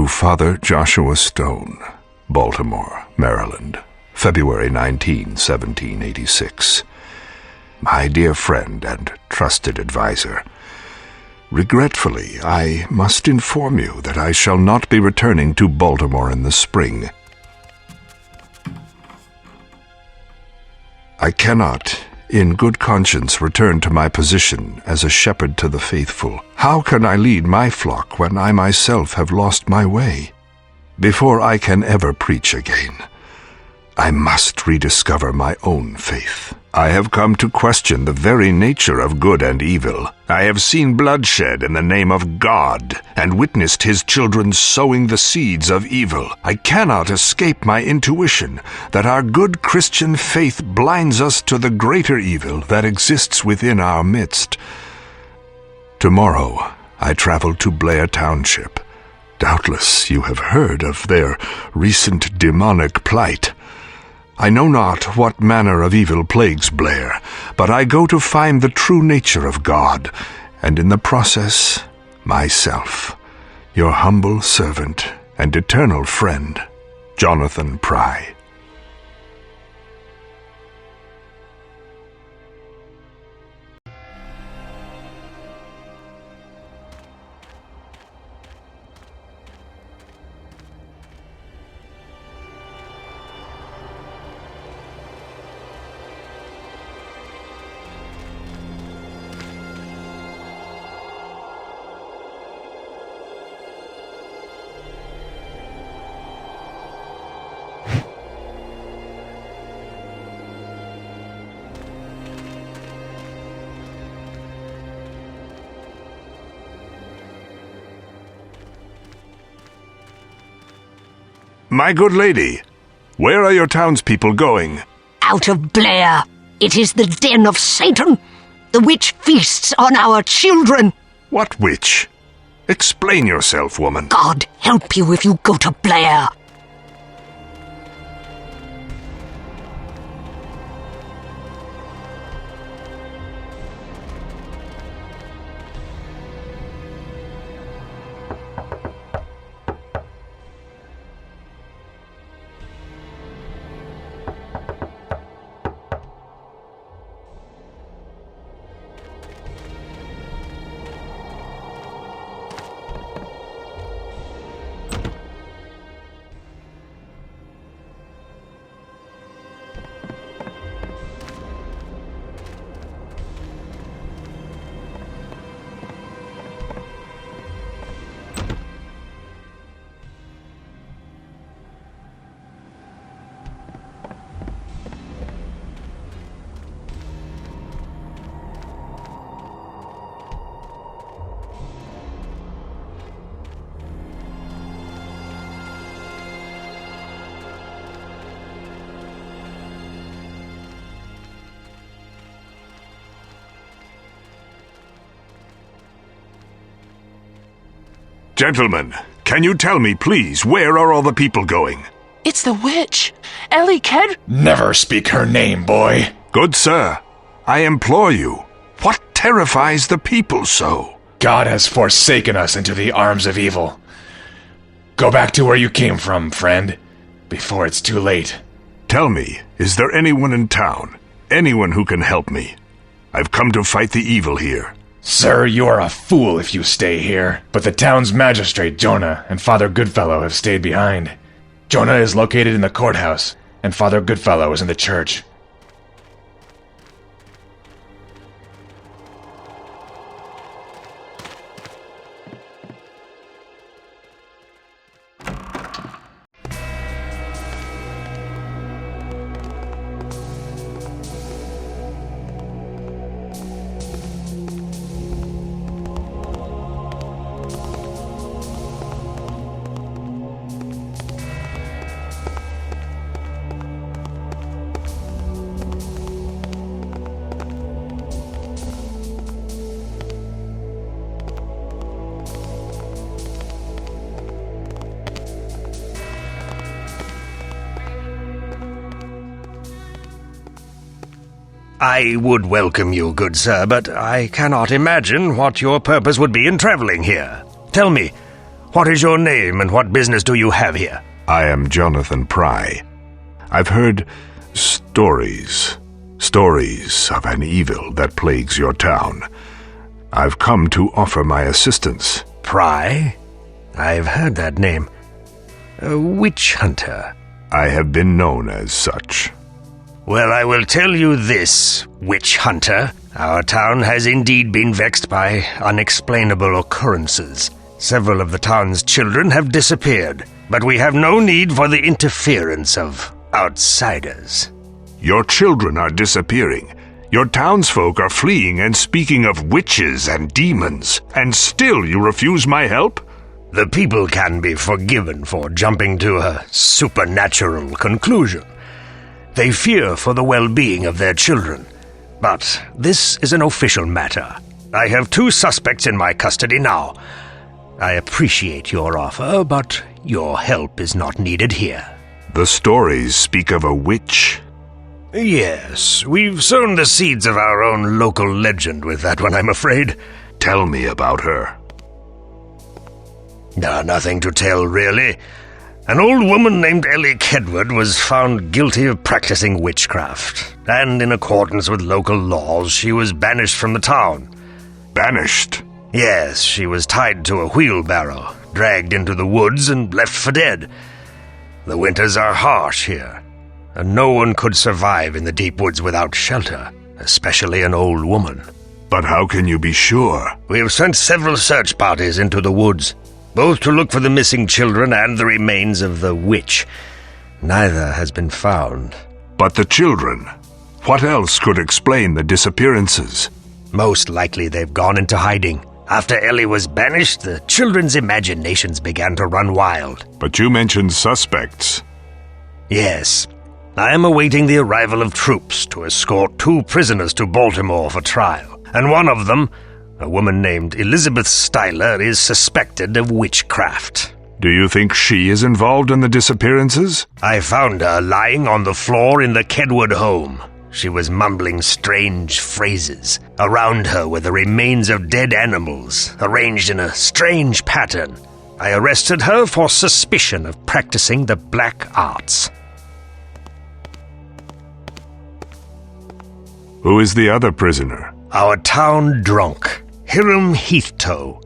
To Father Joshua Stone, Baltimore, Maryland, February 19, 1786. My dear friend and trusted adviser, regretfully, I must inform you that I shall not be returning to Baltimore in the spring. I cannot, in good conscience, return to my position as a shepherd to the faithful. How can I lead my flock when I myself have lost my way? Before I can ever preach again, I must rediscover my own faith. I have come to question the very nature of good and evil. I have seen bloodshed in the name of God, and witnessed his children sowing the seeds of evil. I cannot escape my intuition that our good Christian faith blinds us to the greater evil that exists within our midst. Tomorrow, I travel to Blair Township. Doubtless you have heard of their recent demonic plight. I know not what manner of evil plagues Blair, but I go to find the true nature of God, and in the process, myself, your humble servant and eternal friend, Jonathan Pry. My good lady, where are your townspeople going? Out of Blair. It is the den of Satan. The witch feasts on our children. What witch? Explain yourself, woman. God help you if you go to Blair. Gentlemen, can you tell me, please, where are all the people going? It's the witch! Elly, Never speak her name, boy! Good sir, I implore you, what terrifies the people so? God has forsaken us into the arms of evil. Go back to where you came from, friend, before it's too late. Tell me, is there anyone in town? Anyone who can help me? I've come to fight the evil here. Sir, you are a fool if you stay here. But the town's magistrate, Jonah, and Father Goodfellow have stayed behind. Jonah is located in the courthouse, and Father Goodfellow is in the church. I would welcome you, good sir, but I cannot imagine what your purpose would be in traveling here. Tell me, What is your name and what business do you have here? I am Jonathan Pry. I've heard stories of an evil that plagues your town. I've come to offer my assistance. Pry? I've heard that name. A witch hunter. I have been known as such. Well, I will tell you this, witch hunter. Our town has indeed been vexed by unexplainable occurrences. Several of the town's children have disappeared, but we have no need for the interference of outsiders. Your children are disappearing. Your townsfolk are fleeing and speaking of witches and demons, and still you refuse my help? The people can be forgiven for jumping to a supernatural conclusion. They fear for the well-being of their children. But this is an official matter. I have 2 suspects in my custody now. I appreciate your offer, but your help is not needed here. The stories speak of a witch. Yes, we've sown the seeds of our own local legend with that one, I'm afraid. Tell me about her. Nothing to tell, really. An old woman named Elly Kedway was found guilty of practicing witchcraft, and in accordance with local laws, she was banished from the town. Banished? Yes, she was tied to a wheelbarrow, dragged into the woods, and left for dead. The winters are harsh here, and no one could survive in the deep woods without shelter, especially an old woman. But how can you be sure? We have sent several search parties into the woods, both to look for the missing children and the remains of the witch. Neither has been found. But the children? What else could explain the disappearances? Most likely they've gone into hiding. After Elly was banished, the children's imaginations began to run wild. But you mentioned suspects. Yes. I am awaiting the arrival of troops to escort 2 prisoners to Baltimore for trial, and one of them, a woman named Elizabeth Styler, is suspected of witchcraft. Do you think she is involved in the disappearances? I found her lying on the floor in the Kedway home. She was mumbling strange phrases. Around her were the remains of dead animals, arranged in a strange pattern. I arrested her for suspicion of practicing the black arts. Who is the other prisoner? Our town drunk, Hiram Heathtoe.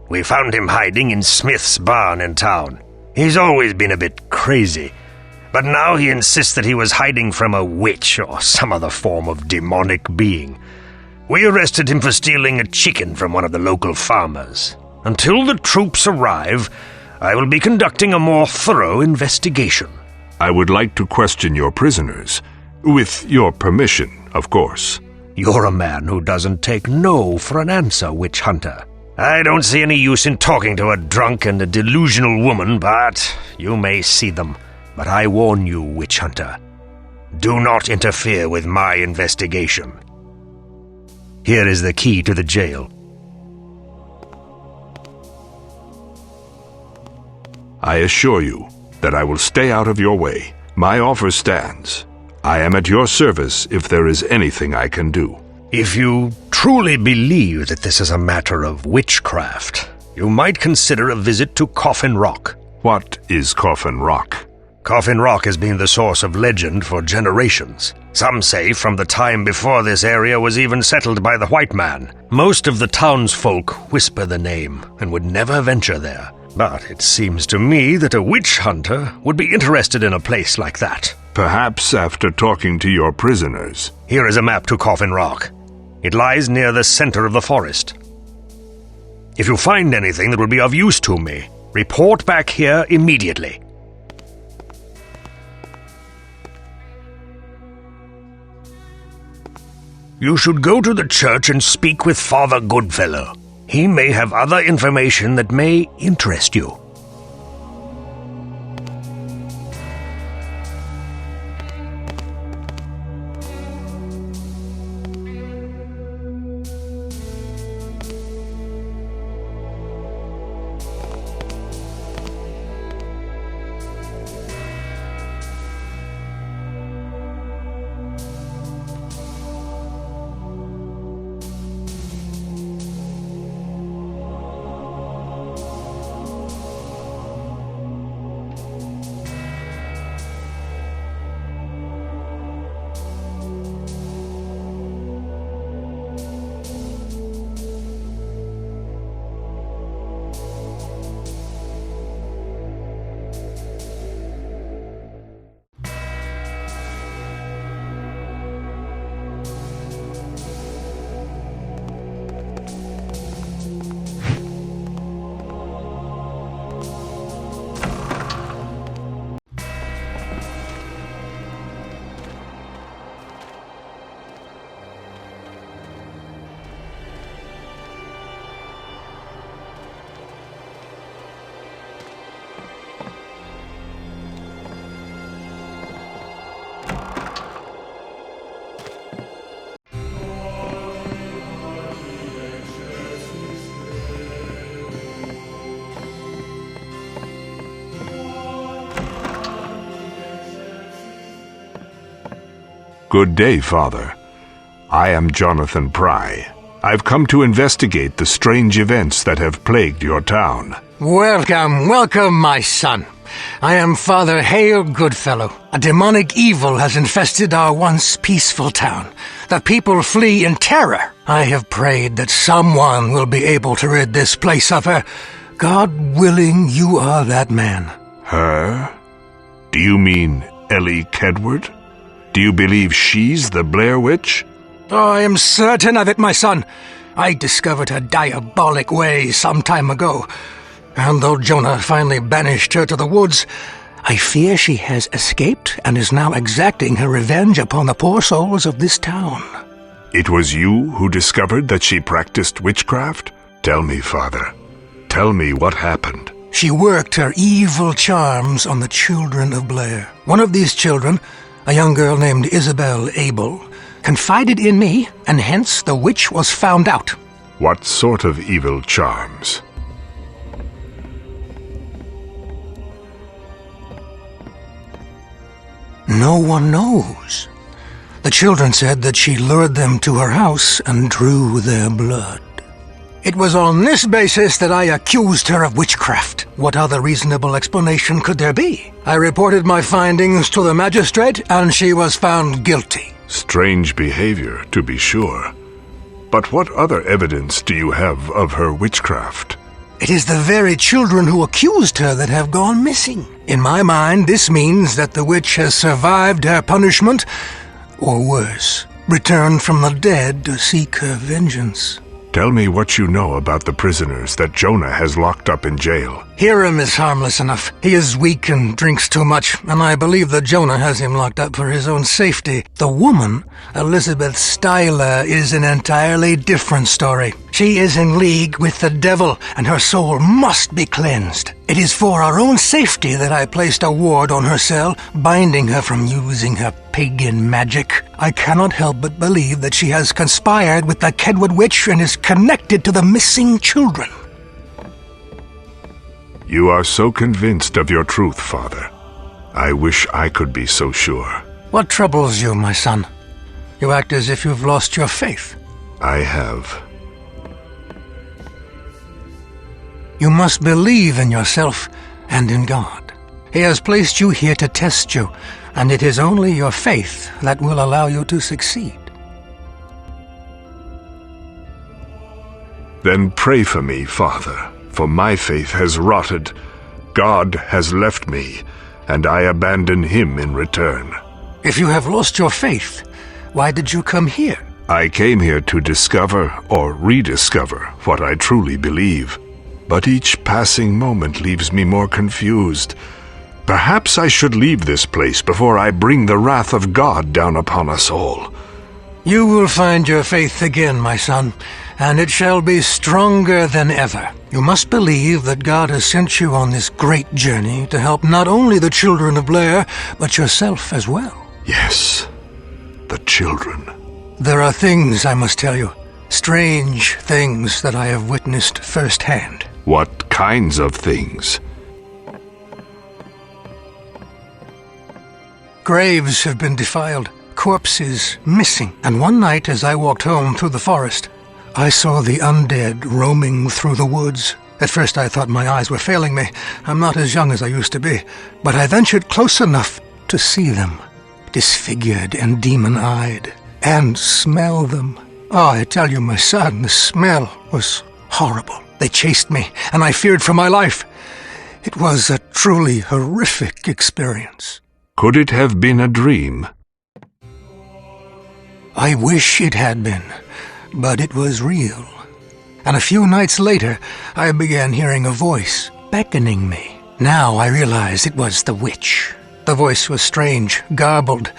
We found him hiding in Smith's barn in town. He's always been a bit crazy, but now he insists that he was hiding from a witch or some other form of demonic being. We arrested him for stealing a chicken from one of the local farmers. Until the troops arrive, I will be conducting a more thorough investigation. I would like to question your prisoners. With your permission, of course. You're a man who doesn't take no for an answer, witch hunter. I don't see any use in talking to a drunk and a delusional woman, but you may see them. But I warn you, witch hunter, do not interfere with my investigation. Here is the key to the jail. I assure you that I will stay out of your way. My offer stands. I am at your service if there is anything I can do. If you truly believe that this is a matter of witchcraft, you might consider a visit to Coffin Rock. What is Coffin Rock? Coffin Rock has been the source of legend for generations. Some say from the time before this area was even settled by the white man. Most of the townsfolk whisper the name and would never venture there. But it seems to me that a witch hunter would be interested in a place like that. Perhaps after talking to your prisoners. Here is a map to Coffin Rock. It lies near the center of the forest. If you find anything that will be of use to me, report back here immediately. You should go to the church and speak with Father Goodfellow. He may have other information that may interest you. Good day, Father. I am Jonathan Pry. I've come to investigate the strange events that have plagued your town. Welcome, welcome, my son. I am Father Hale Goodfellow. A demonic evil has infested our once peaceful town. The people flee in terror. I have prayed that someone will be able to rid this place of her. God willing, you are that man. Her? Do you mean Elly Kedway? Do you believe she's the Blair Witch? Oh, I am certain of it, my son. I discovered her diabolic ways some time ago. And though Jonah finally banished her to the woods, I fear she has escaped and is now exacting her revenge upon the poor souls of this town. It was you who discovered that she practiced witchcraft? Tell me, Father. Tell me what happened. She worked her evil charms on the children of Blair. One of these children, a young girl named Isabel Abel, confided in me, and hence the witch was found out. What sort of evil charms? No one knows. The children said that she lured them to her house and drew their blood. It was on this basis that I accused her of witchcraft. What other reasonable explanation could there be? I reported my findings to the magistrate, and she was found guilty. Strange behavior, to be sure. But what other evidence do you have of her witchcraft? It is the very children who accused her that have gone missing. In my mind, this means that the witch has survived her punishment, or worse, returned from the dead to seek her vengeance. Tell me what you know about the prisoners that Jonah has locked up in jail. Hiram is harmless enough. He is weak and drinks too much, and I believe that Jonah has him locked up for his own safety. The woman, Elizabeth Styler, is an entirely different story. She is in league with the devil, and her soul must be cleansed. It is for our own safety that I placed a ward on her cell, binding her from using her pagan magic. I cannot help but believe that she has conspired with the Kedway witch and is connected to the missing children. You are so convinced of your truth, Father. I wish I could be so sure. What troubles you, my son? You act as if you've lost your faith. I have. You must believe in yourself and in God. He has placed you here to test you, and it is only your faith that will allow you to succeed. Then pray for me, Father, for my faith has rotted. God has left me, and I abandon him in return. If you have lost your faith, why did you come here? I came here to discover or rediscover what I truly believe. But each passing moment leaves me more confused. Perhaps I should leave this place before I bring the wrath of God down upon us all. You will find your faith again, my son, and it shall be stronger than ever. You must believe that God has sent you on this great journey to help not only the children of Blair, but yourself as well. Yes, the children. There are things I must tell you, strange things that I have witnessed firsthand. What kinds of things? Graves have been defiled, corpses missing, and one night as I walked home through the forest, I saw the undead roaming through the woods. At first I thought my eyes were failing me. I'm not as young as I used to be, but I ventured close enough to see them, disfigured and demon-eyed, and smell them. Oh, I tell you, my son, the smell was horrible. They chased me, and I feared for my life. It was a truly horrific experience. Could it have been a dream? I wish it had been, but it was real. And a few nights later, I began hearing a voice beckoning me. Now I realized it was the witch. The voice was strange, garbled,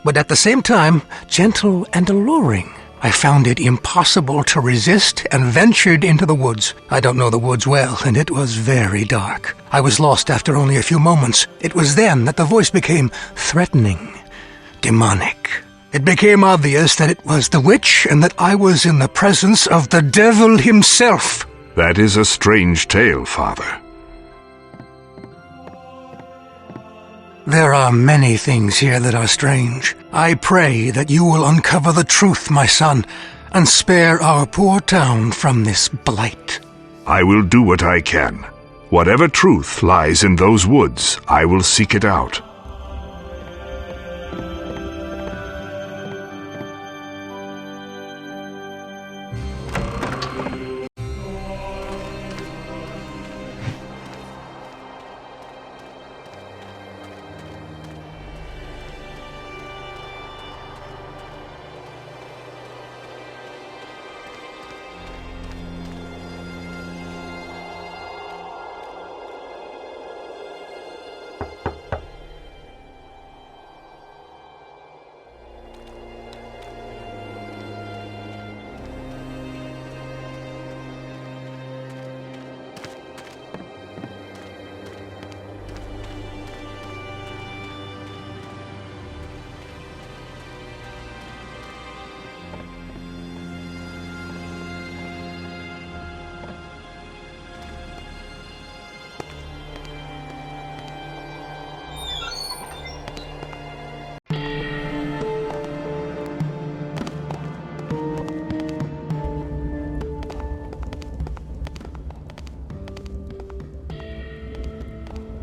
but at the same time, gentle and alluring. I found it impossible to resist and ventured into the woods. I don't know the woods well, and it was very dark. I was lost after only a few moments. It was then that the voice became threatening, demonic. It became obvious that it was the witch and that I was in the presence of the devil himself. That is a strange tale, Father. There are many things here that are strange. I pray that you will uncover the truth, my son, and spare our poor town from this blight. I will do what I can. Whatever truth lies in those woods, I will seek it out.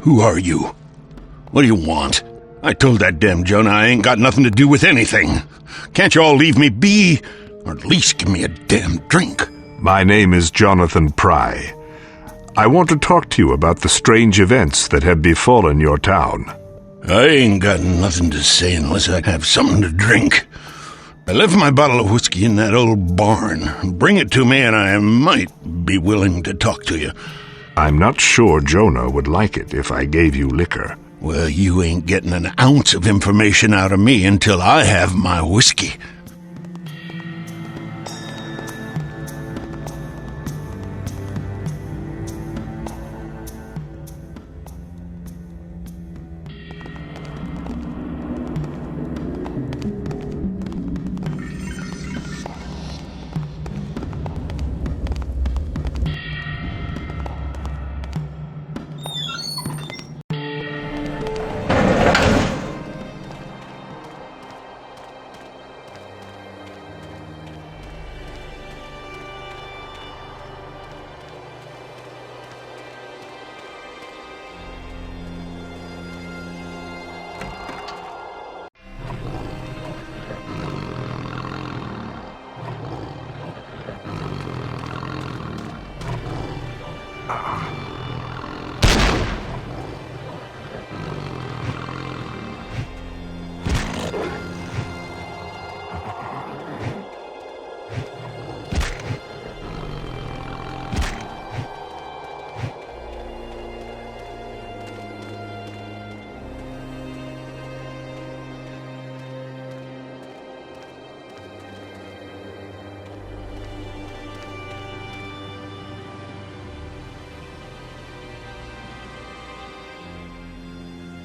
Who are you? What do you want? I told that damn Jonah I ain't got nothing to do with anything. Can't you all leave me be? Or at least give me a damn drink? My name is Jonathan Pry. I want to talk to you about the strange events that have befallen your town. I ain't got nothing to say unless I have something to drink. I left my bottle of whiskey in that old barn. Bring it to me and I might be willing to talk to you. I'm not sure Jonah would like it if I gave you liquor. Well, you ain't getting an ounce of information out of me until I have my whiskey.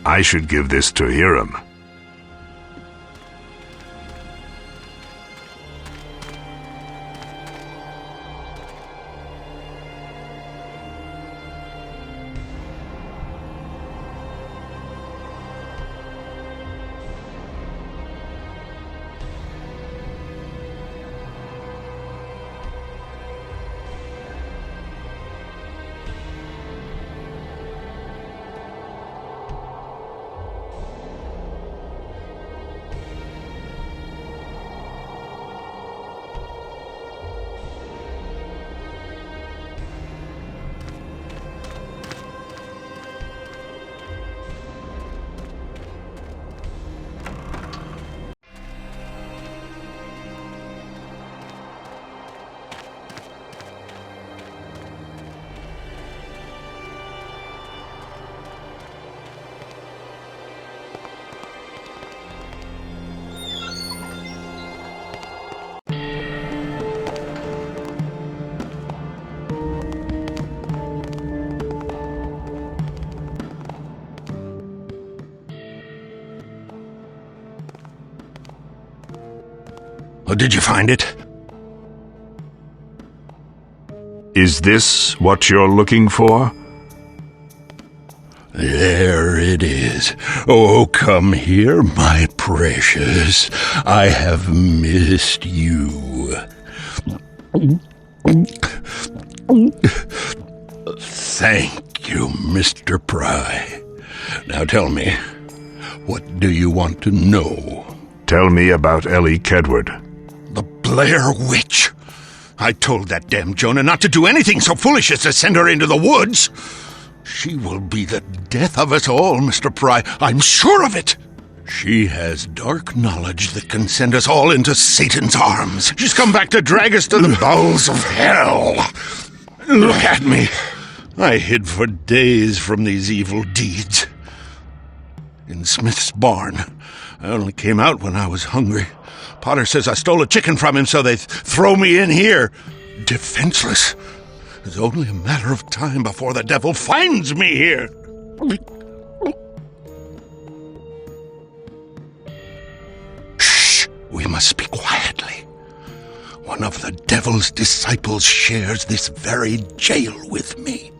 I should give this to Hiram. Oh, did you find it? Is this what you're looking for? There it is. Oh, come here, my precious. I have missed you. Thank you, Mr. Pry. Now tell me, what do you want to know? Tell me about Elly Kedway. The Blair Witch. I told that damn Jonah not to do anything so foolish as to send her into the woods. She will be the death of us all, Mr. Pry. I'm sure of it. She has dark knowledge that can send us all into Satan's arms. She's come back to drag us to the bowels of hell. Look at me. I hid for days from these evil deeds. In Smith's barn. I only came out when I was hungry. Potter says I stole a chicken from him, so they throw me in here. Defenseless. It's only a matter of time before the devil finds me here. Shh! We must speak quietly. One of the devil's disciples shares this very jail with me.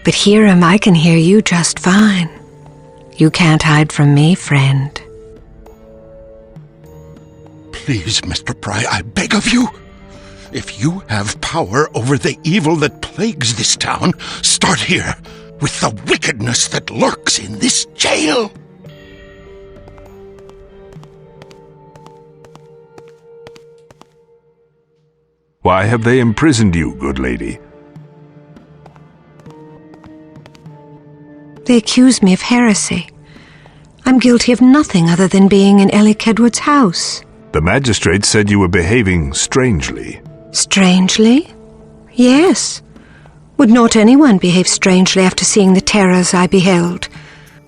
But Hiram, I can hear you just fine. You can't hide from me, friend. Please, Mr. Pry, I beg of you. If you have power over the evil that plagues this town, start here, with the wickedness that lurks in this jail. Why have they imprisoned you, good lady? They accuse me of heresy. I'm guilty of nothing other than being in Elly Kedway's house. The magistrate said you were behaving strangely. Strangely? Yes. Would not anyone behave strangely after seeing the terrors I beheld?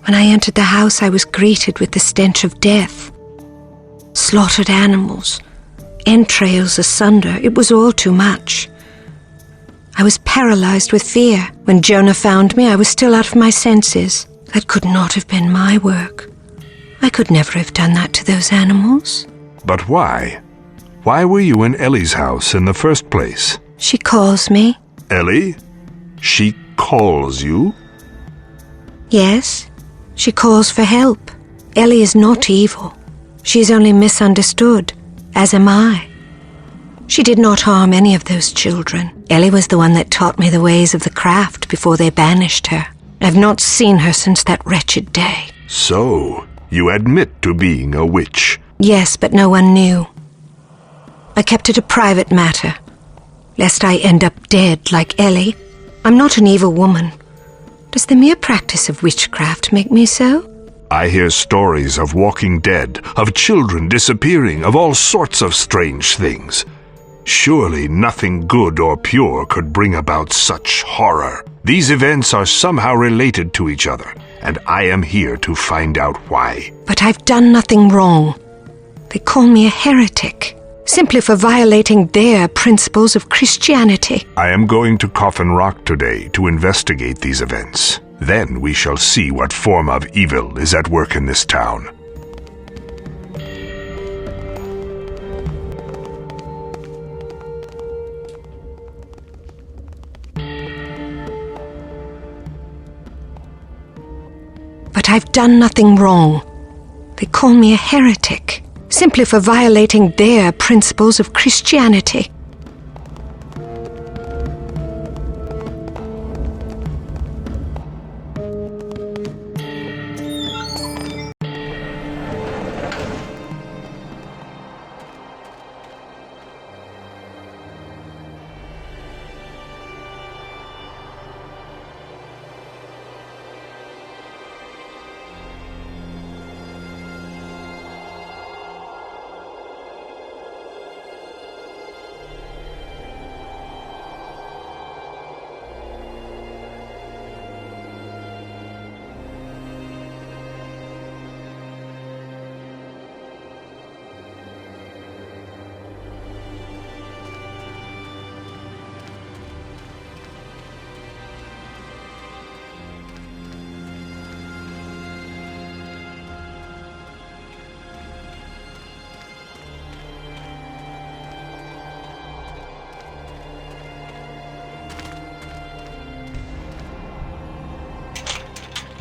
When I entered the house, I was greeted with the stench of death. Slaughtered animals, entrails asunder, it was all too much. I was paralyzed with fear. When Jonah found me, I was still out of my senses. That could not have been my work. I could never have done that to those animals. But why? Why were you in Elly's house in the first place? She calls me. Elly? She calls you? Yes, she calls for help. Elly is not evil. She is only misunderstood, as am I. She did not harm any of those children. Elly was the one that taught me the ways of the craft before they banished her. I have not seen her since that wretched day. So, you admit to being a witch? Yes, but no one knew. I kept it a private matter, lest I end up dead like Elly. I'm not an evil woman. Does the mere practice of witchcraft make me so? I hear stories of walking dead, of children disappearing, of all sorts of strange things. Surely nothing good or pure could bring about such horror. These events are somehow related to each other, and I am here to find out why. But I've done nothing wrong. They call me a heretic, simply for violating their principles of Christianity. I am going to Coffin Rock today to investigate these events. Then we shall see what form of evil is at work in this town. But I've done nothing wrong. They call me a heretic, simply for violating their principles of Christianity.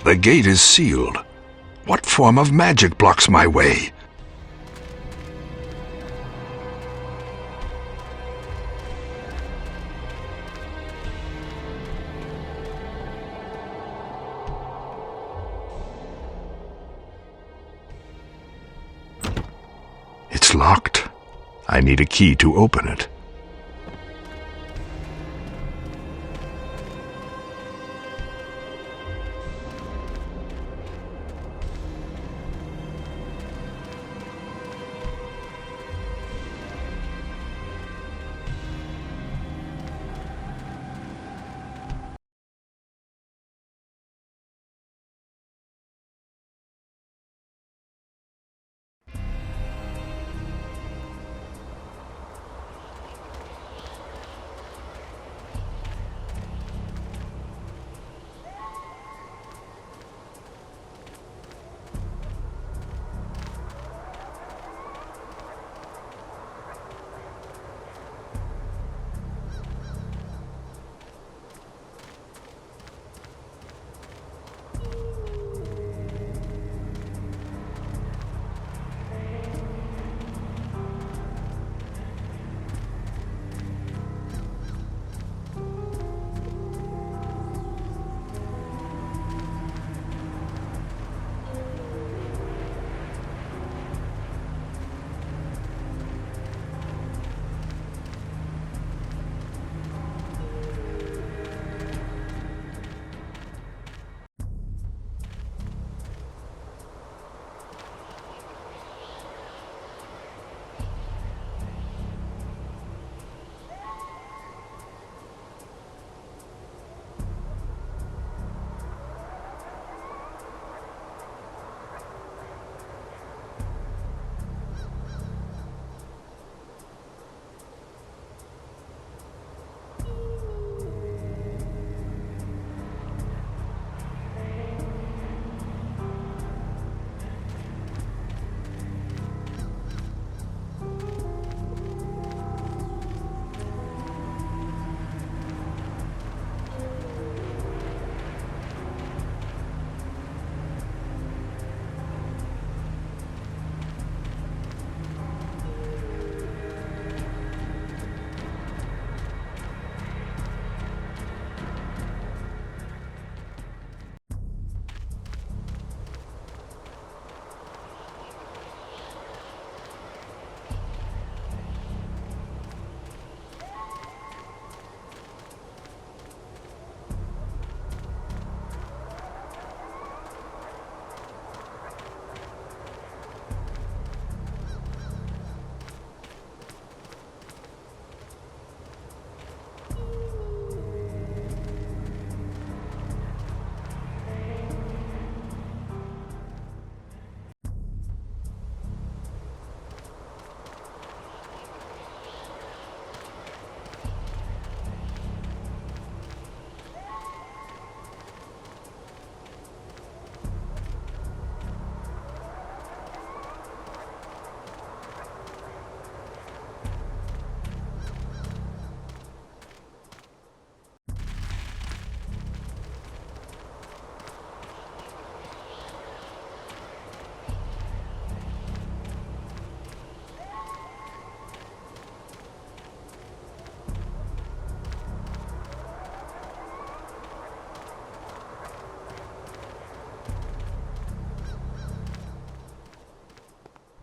The gate is sealed. What form of magic blocks my way? It's locked. I need a key to open it.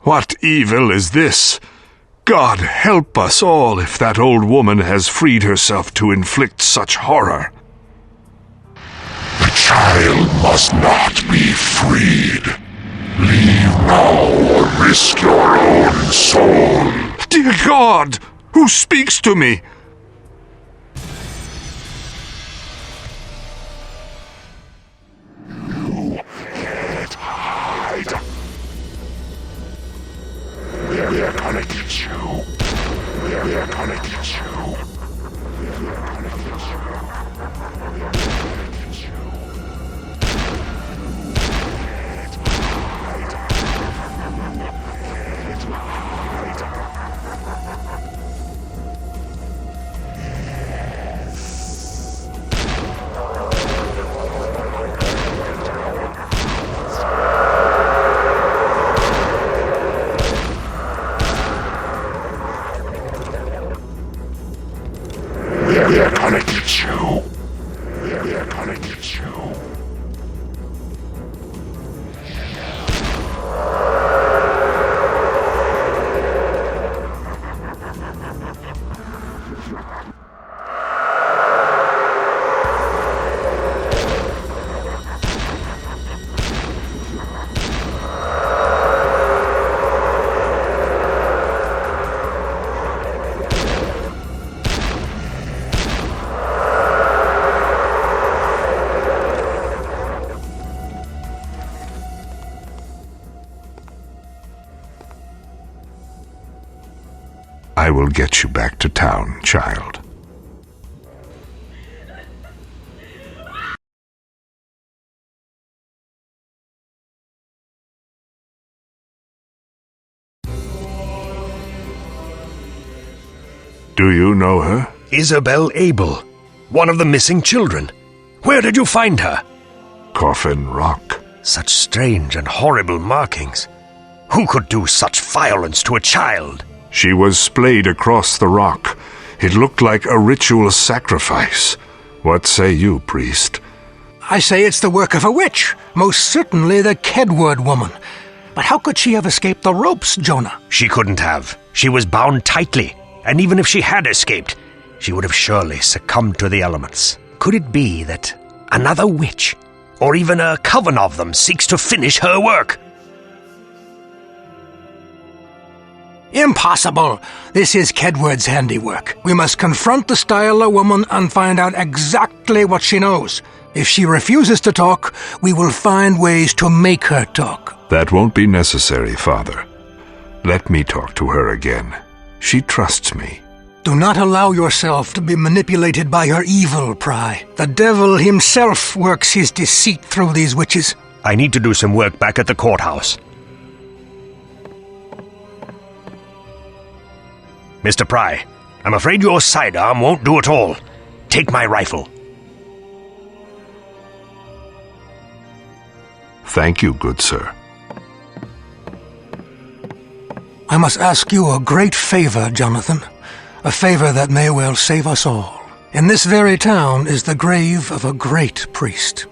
What evil is this? God help us all if that old woman has freed herself to inflict such horror. The child must not be freed. Leave now or risk your own soul. Dear God, who speaks to me? You can't hide. We're gonna get you. We're gonna get you. We're gonna get you. We're gonna get you. You can't hide. I will get you back to town, child. Do you know her? Isabel Abel, one of the missing children. Where did you find her? Coffin Rock. Such strange and horrible markings. Who could do such violence to a child? She was splayed across the rock. It looked like a ritual sacrifice. What say you, priest? I say it's the work of a witch, most certainly the Kedway woman. But how could she have escaped the ropes, Jonah? She couldn't have. She was bound tightly, and even if she had escaped, she would have surely succumbed to the elements. Could it be that another witch, or even a coven of them, seeks to finish her work? Impossible! This is Kedway's handiwork. We must confront the Styler woman and find out exactly what she knows. If she refuses to talk, we will find ways to make her talk. That won't be necessary, Father. Let me talk to her again. She trusts me. Do not allow yourself to be manipulated by her evil, Pry. The devil himself works his deceit through these witches. I need to do some work back at the courthouse. Mr. Pry, I'm afraid your sidearm won't do it all. Take my rifle. Thank you, good sir. I must ask you a great favor, Jonathan. A favor that may well save us all. In this very town is the grave of a great priest.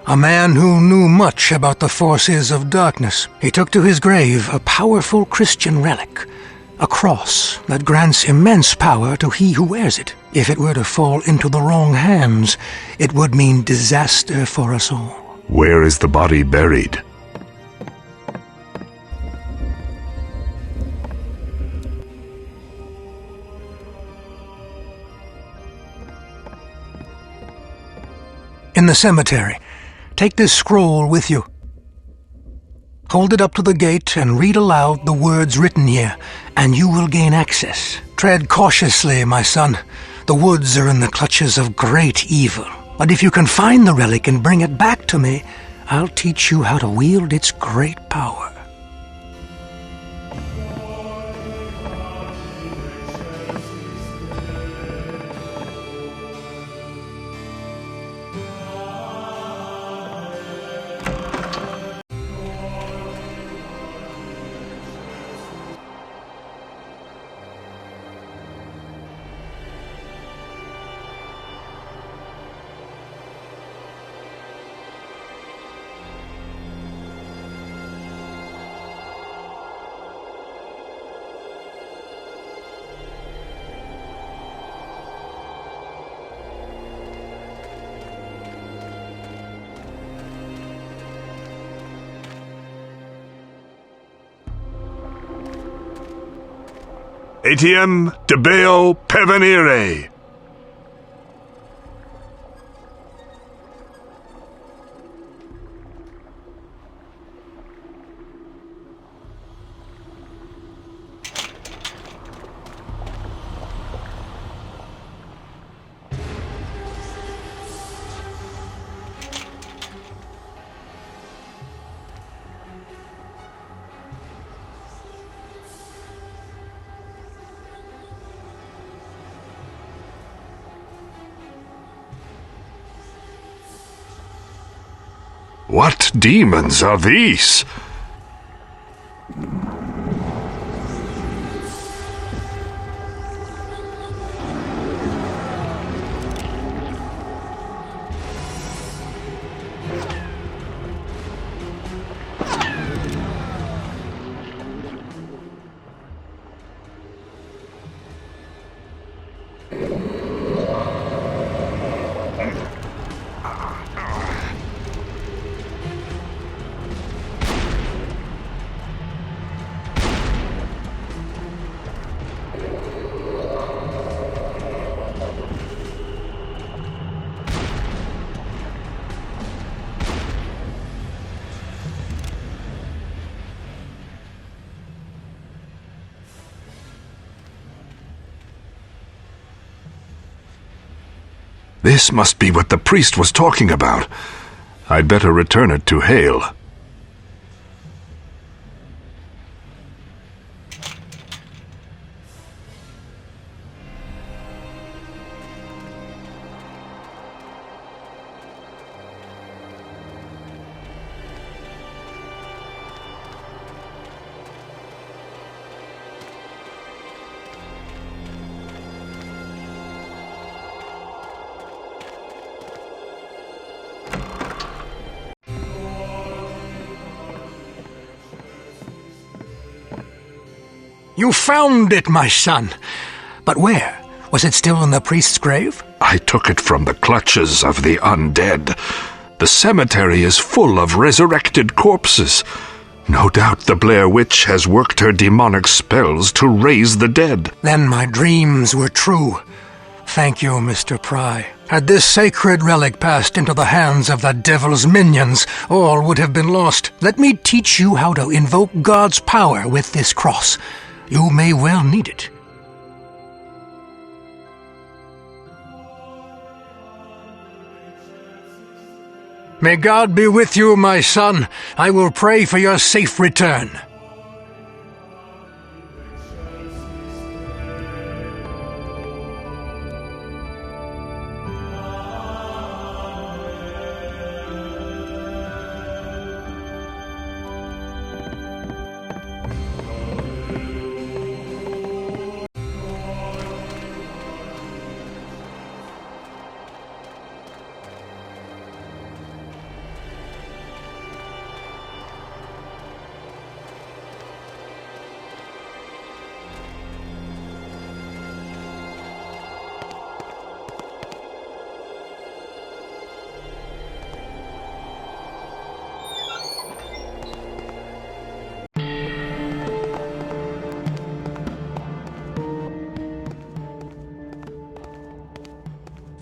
A man who knew much about the forces of darkness. He took to his grave a powerful Christian relic. A cross that grants immense power to he who wears it. If it were to fall into the wrong hands, it would mean disaster for us all. Where is the body buried? In the cemetery. Take this scroll with you. Hold it up to the gate and read aloud the words written here, and you will gain access. Tread cautiously, my son. The woods are in the clutches of great evil. But if you can find the relic and bring it back to me, I'll teach you how to wield its great power. Etiam debeo pervenire. What demons are these? This must be what the priest was talking about. I'd better return it to Hale. You found it, my son. But where? Was it still in the priest's grave? I took it from the clutches of the undead. The cemetery is full of resurrected corpses. No doubt the Blair witch has worked her demonic spells to raise the dead. Then my dreams were true. Thank you, Mr. Pry. Had this sacred relic passed into the hands of the devil's minions, all would have been lost. Let me teach you how to invoke God's power with this cross. You may well need it. May God be with you, my son. I will pray for your safe return.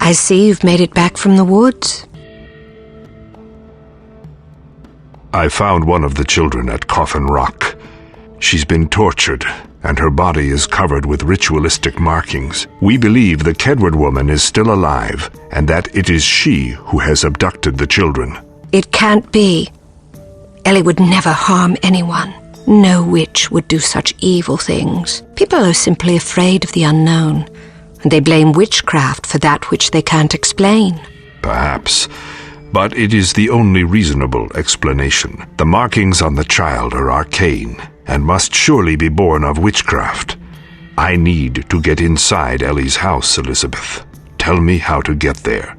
I see you've made it back from the woods. I found one of the children at Coffin Rock. She's been tortured, and her body is covered with ritualistic markings. We believe the Kedway woman is still alive, and that it is she who has abducted the children. It can't be. Elly would never harm anyone. No witch would do such evil things. People are simply afraid of the unknown, and they blame witchcraft for that which they can't explain. Perhaps, but it is the only reasonable explanation. The markings on the child are arcane, and must surely be born of witchcraft. I need to get inside Elly's house, Elizabeth. Tell me how to get there.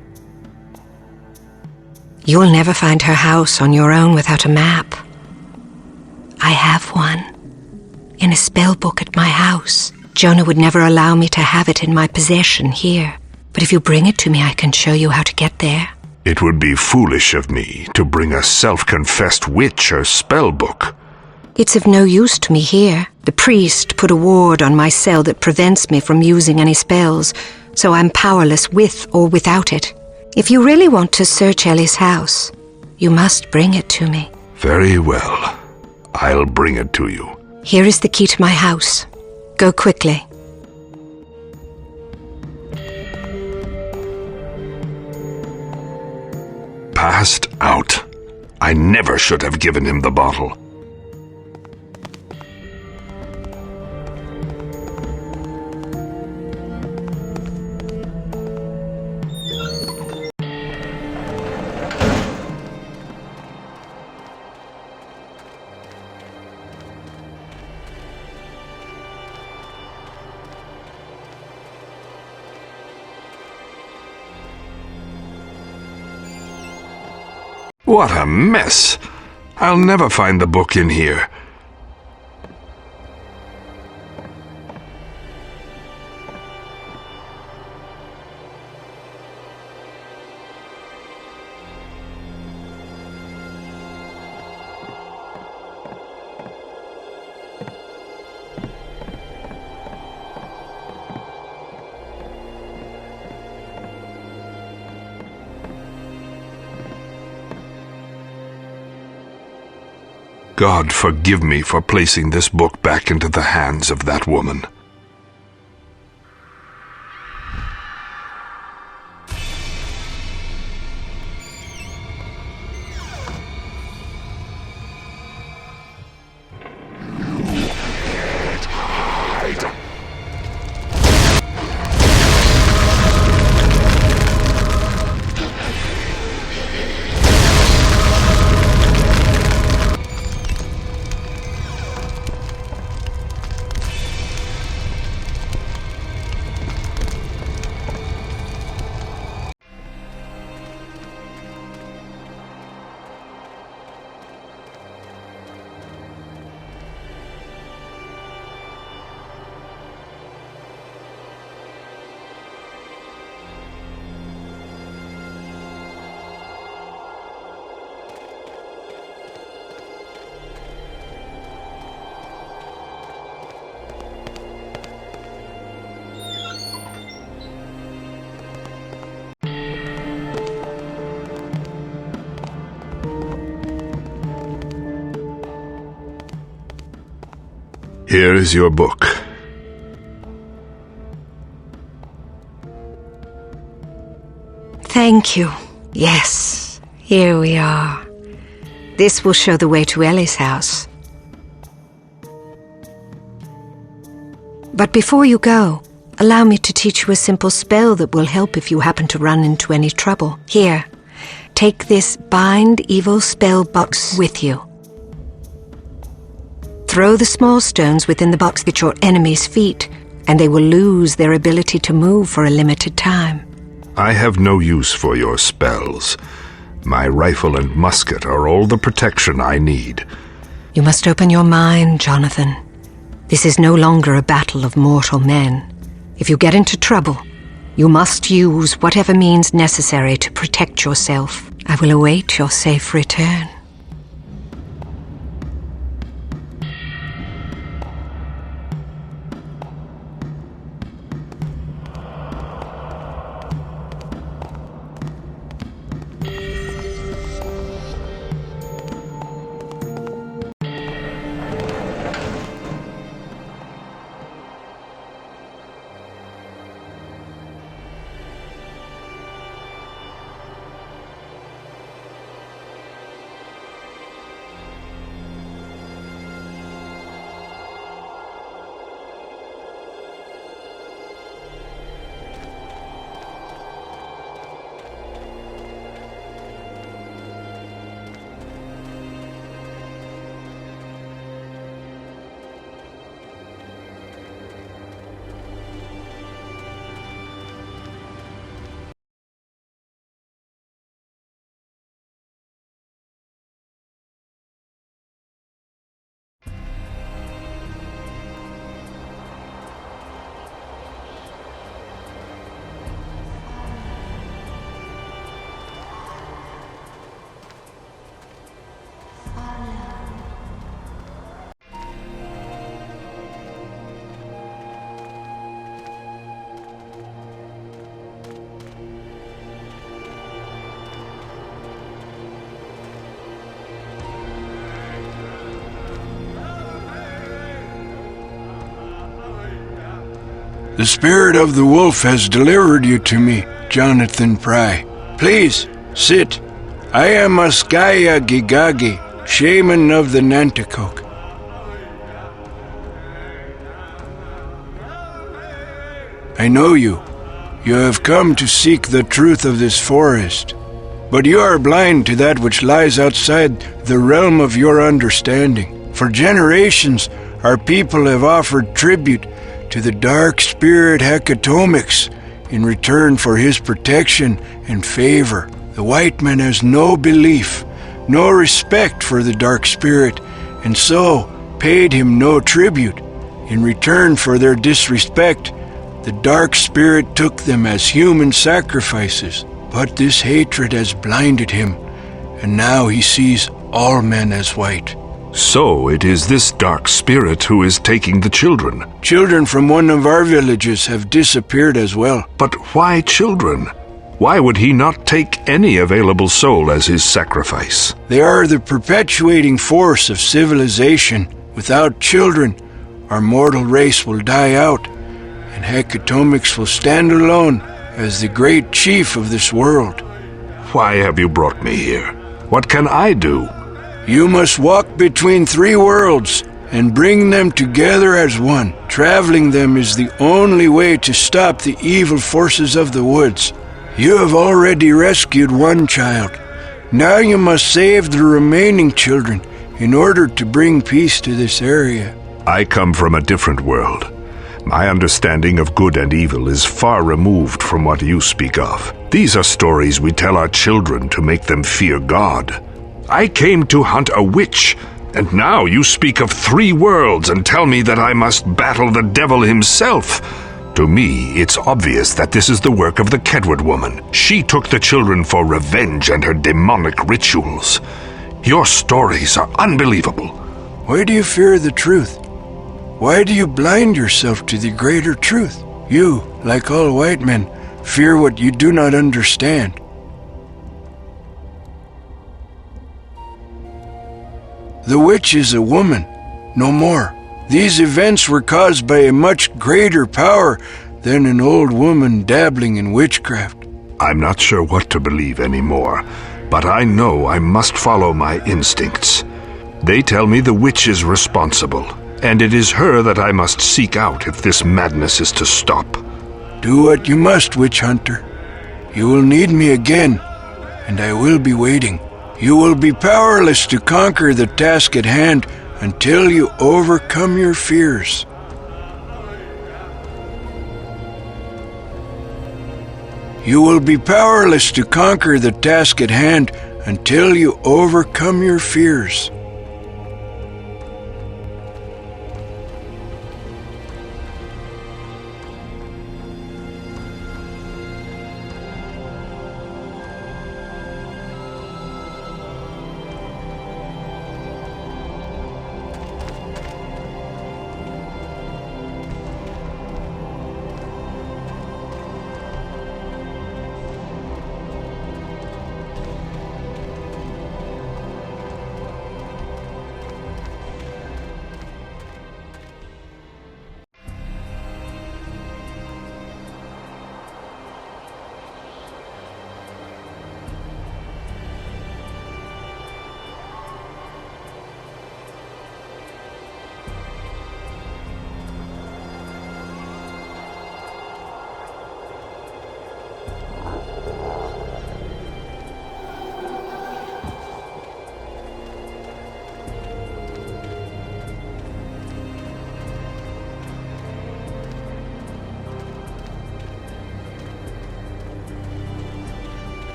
You'll never find her house on your own without a map. I have one, in a spell book at my house. Jonah would never allow me to have it in my possession here. But if you bring it to me, I can show you how to get there. It would be foolish of me to bring a self-confessed witch her spell book. It's of no use to me here. The priest put a ward on my cell that prevents me from using any spells, so I'm powerless with or without it. If you really want to search Elly's house, you must bring it to me. Very well. I'll bring it to you. Here is the key to my house. Go quickly. Passed out. I never should have given him the bottle. What a mess! I'll never find the book in here. God forgive me for placing this book back into the hands of that woman. Here is your book. Thank you. Yes, here we are. This will show the way to Elly's house. But before you go, allow me to teach you a simple spell that will help if you happen to run into any trouble. Here, take this bind evil spell box with you. Throw the small stones within the box at your enemy's feet, and they will lose their ability to move for a limited time. I have no use for your spells. My rifle and musket are all the protection I need. You must open your mind, Jonathan. This is no longer a battle of mortal men. If you get into trouble, you must use whatever means necessary to protect yourself. I will await your safe return. The spirit of the wolf has delivered you to me, Jonathan Pry. Please, sit. I am Askaya Gigagi, shaman of the Nanticoke. I know you. You have come to seek the truth of this forest. But you are blind to that which lies outside the realm of your understanding. For generations, our people have offered tribute to the dark spirit Hecatomix in return for his protection and favor. The white man has no belief, no respect for the dark spirit, and so paid him no tribute. In return for their disrespect, the dark spirit took them as human sacrifices. But this hatred has blinded him, and now he sees all men as white. So it is this dark spirit who is taking the children. Children from one of our villages have disappeared as well. But why children? Why would he not take any available soul as his sacrifice? They are the perpetuating force of civilization. Without children, our mortal race will die out, and Hecatomix will stand alone as the great chief of this world. Why have you brought me here? What can I do? You must walk between three worlds and bring them together as one. Traveling them is the only way to stop the evil forces of the woods. You have already rescued one child. Now you must save the remaining children in order to bring peace to this area. I come from a different world. My understanding of good and evil is far removed from what you speak of. These are stories we tell our children to make them fear God. I came to hunt a witch, and now you speak of three worlds and tell me that I must battle the devil himself. To me, it's obvious that this is the work of the Kedway woman. She took the children for revenge and her demonic rituals. Your stories are unbelievable. Why do you fear the truth? Why do you blind yourself to the greater truth? You, like all white men, fear what you do not understand. The witch is a woman, no more. These events were caused by a much greater power than an old woman dabbling in witchcraft. I'm not sure what to believe anymore, but I know I must follow my instincts. They tell me the witch is responsible, and it is her that I must seek out if this madness is to stop. Do what you must, witch hunter. You will need me again, and I will be waiting. You will be powerless to conquer the task at hand until you overcome your fears. You will be powerless to conquer the task at hand until you overcome your fears.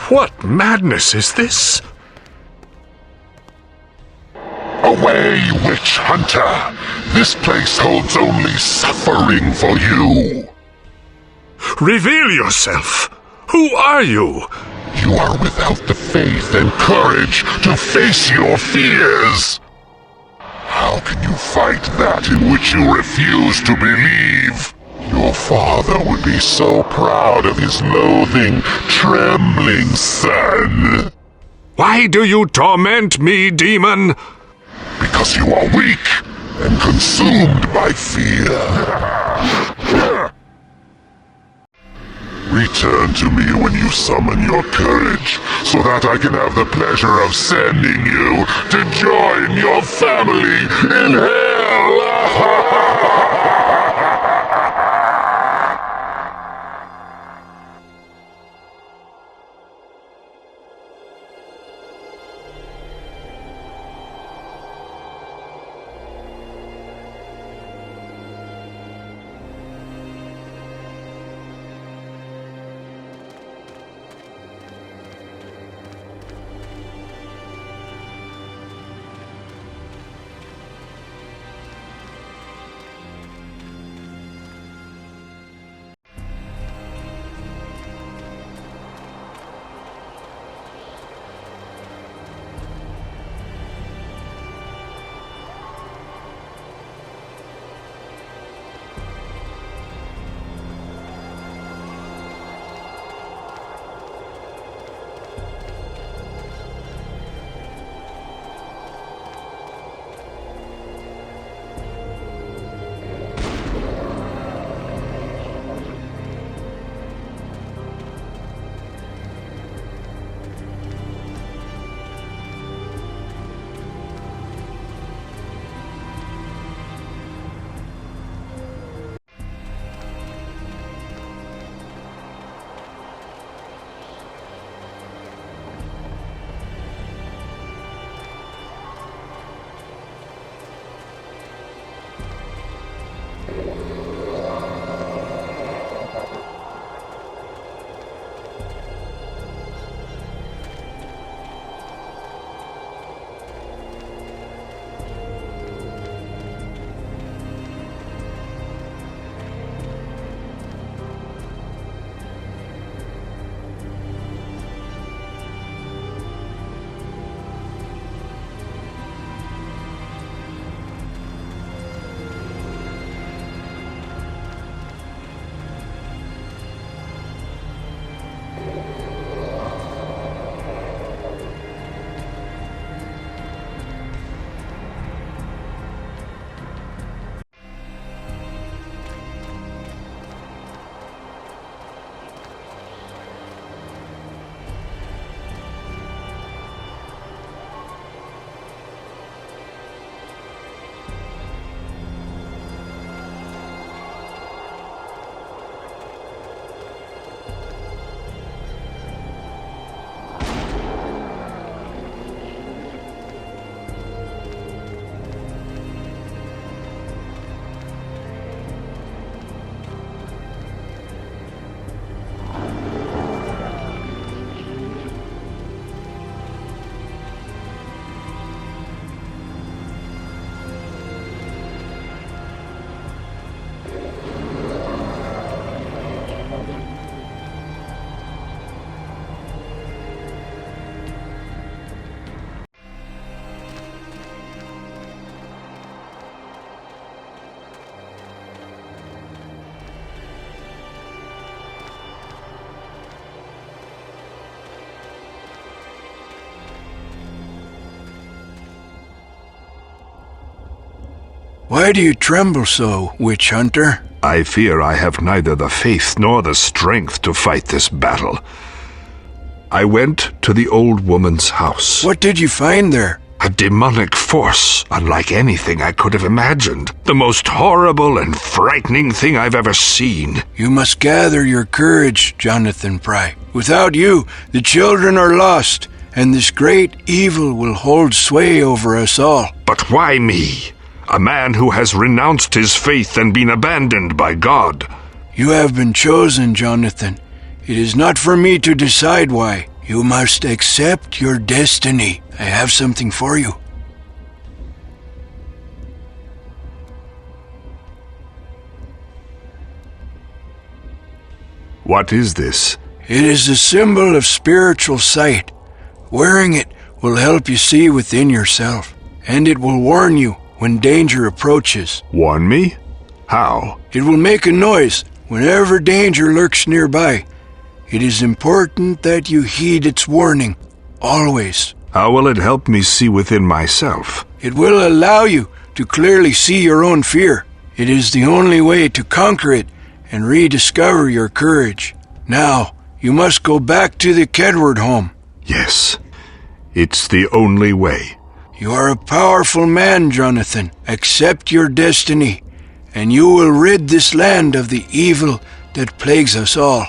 What madness is this? Away, witch hunter! This place holds only suffering for you. Reveal yourself. Who are you? You are without the faith and courage to face your fears. How can you fight that in which you refuse to believe? Your father would be so proud of his loathing, trembling son. Why do you torment me, demon? Because you are weak and consumed by fear. Return to me when you summon your courage, so that I can have the pleasure of sending you to join your family in hell! Why do you tremble so, witch hunter? I fear I have neither the faith nor the strength to fight this battle. I went to the old woman's house. What did you find there? A demonic force, unlike anything I could have imagined. The most horrible and frightening thing I've ever seen. You must gather your courage, Jonathan Pry. Without you, the children are lost, and this great evil will hold sway over us all. But why me? A man who has renounced his faith and been abandoned by God. You have been chosen, Jonathan. It is not for me to decide why. You must accept your destiny. I have something for you. What is this? It is a symbol of spiritual sight. Wearing it will help you see within yourself, and it will warn you when danger approaches. Warn me? How? It will make a noise whenever danger lurks nearby. It is important that you heed its warning, always. How will it help me see within myself? It will allow you to clearly see your own fear. It is the only way to conquer it and rediscover your courage. Now, you must go back to the Kedway home. Yes, it's the only way. You are a powerful man, Jonathan. Accept your destiny, and you will rid this land of the evil that plagues us all.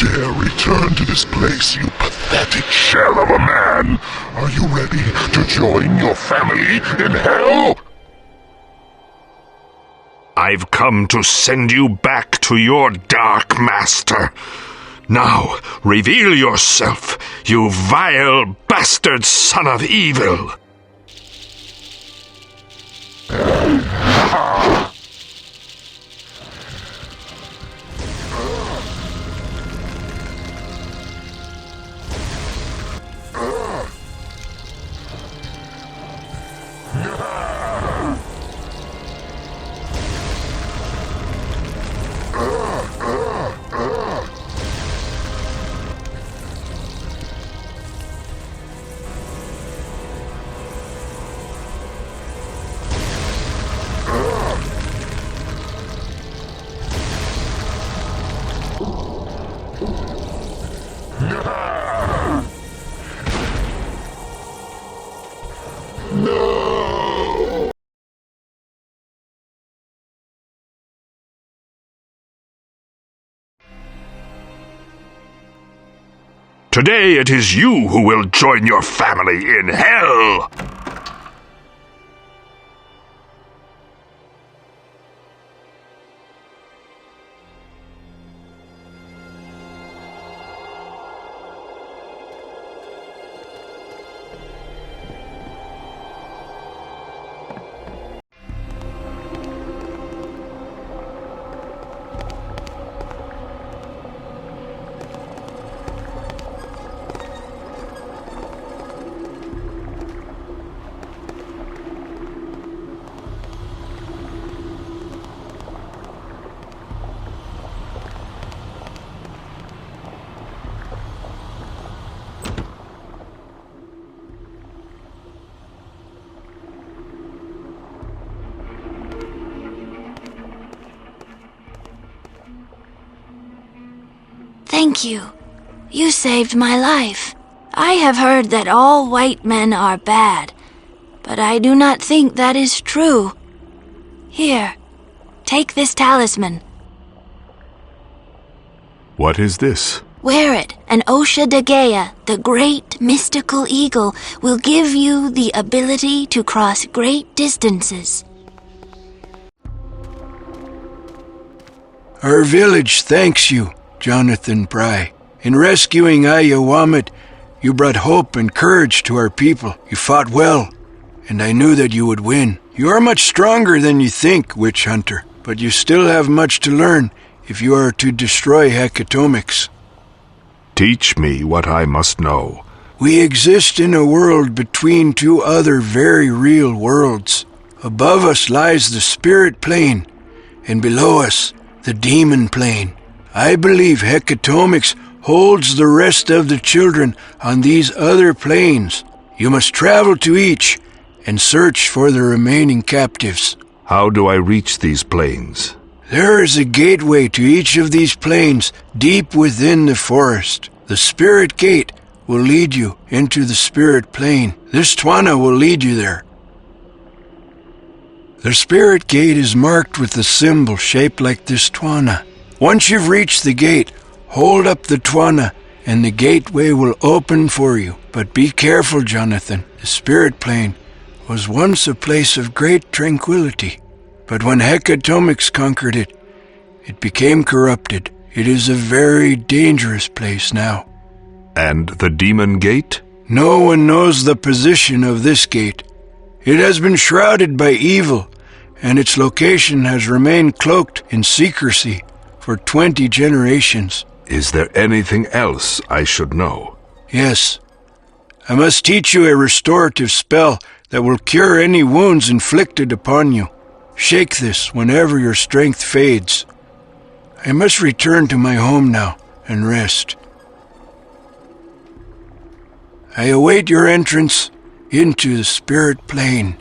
dare return to this place, you pathetic shell of a man? Are you ready to join your family in hell? I've come to send you back to your dark master. Now, reveal yourself, you vile bastard son of evil! Today it is you who will join your family in hell! Thank you. You saved my life. I have heard that all white men are bad, but I do not think that is true. Here, take this talisman. What is this? Wear it, and Osha Dagea, the great mystical eagle, will give you the ability to cross great distances. Our village thanks you, Jonathan Pry. In rescuing Ayawamet, you brought hope and courage to our people. You fought well, and I knew that you would win. You are much stronger than you think, Witch Hunter, but you still have much to learn if you are to destroy Hecatomics. Teach me what I must know. We exist in a world between two other very real worlds. Above us lies the spirit plane, and below us, the demon plane. I believe Hecatomics holds the rest of the children on these other planes. You must travel to each and search for the remaining captives. How do I reach these planes? There is a gateway to each of these planes deep within the forest. The spirit gate will lead you into the spirit plane. This Twana will lead you there. The spirit gate is marked with a symbol shaped like this Twana. Once you've reached the gate, hold up the Twana and the gateway will open for you. But be careful, Jonathan. The spirit plane was once a place of great tranquility. But when Hecatomics conquered it, it became corrupted. It is a very dangerous place now. And the demon gate? No one knows the position of this gate. It has been shrouded by evil, and its location has remained cloaked in secrecy for 20 generations. Is there anything else I should know? Yes. I must teach you a restorative spell that will cure any wounds inflicted upon you. Shake this whenever your strength fades. I must return to my home now and rest. I await your entrance into the spirit plane.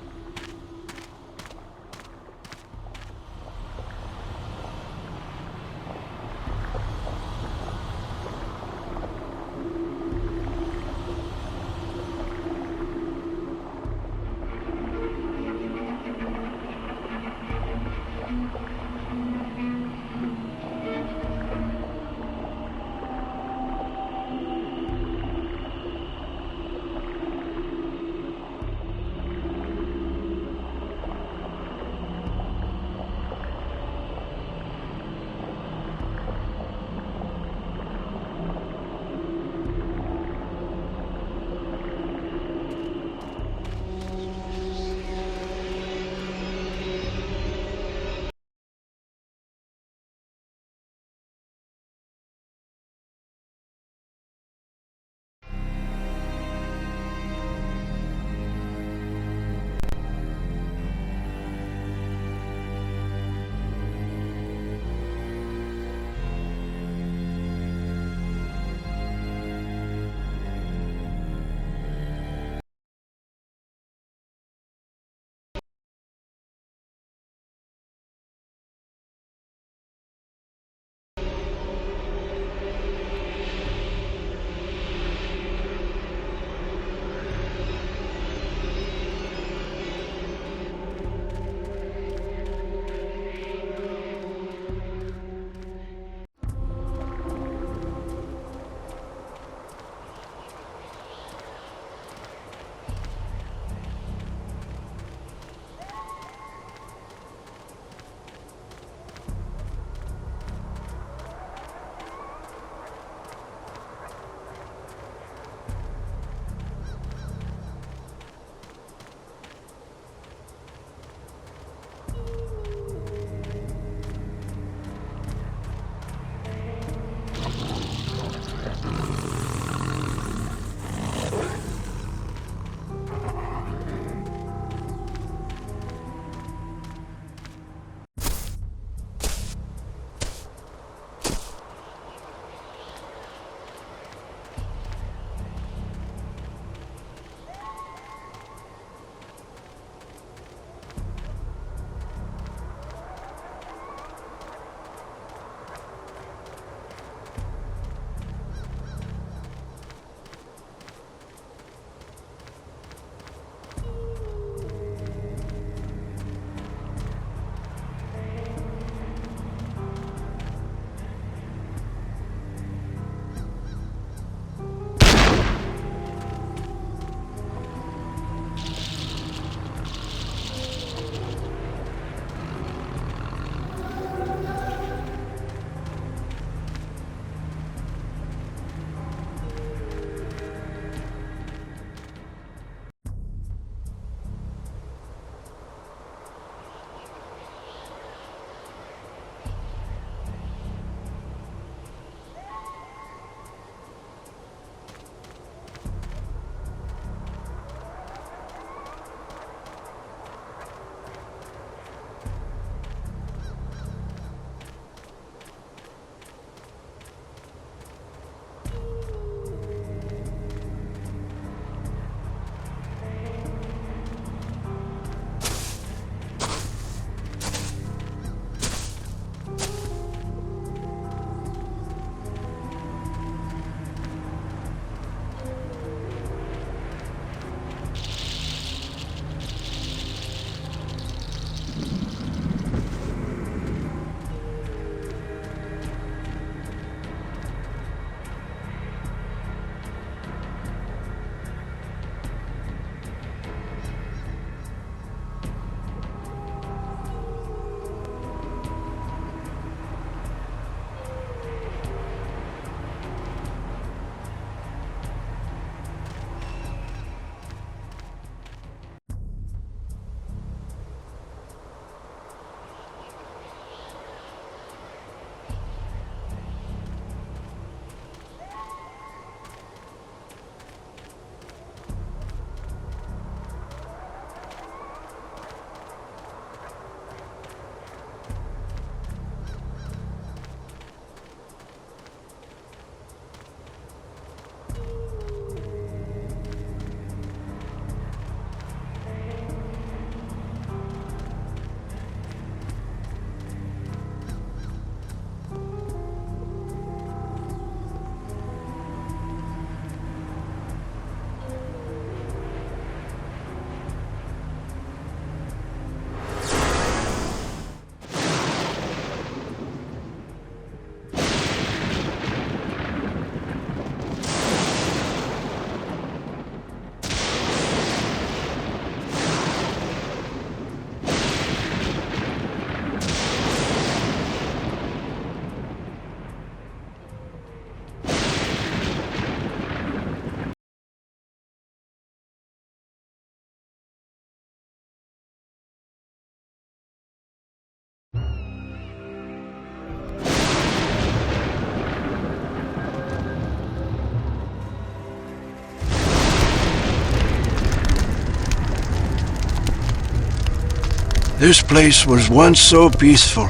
This place was once so peaceful.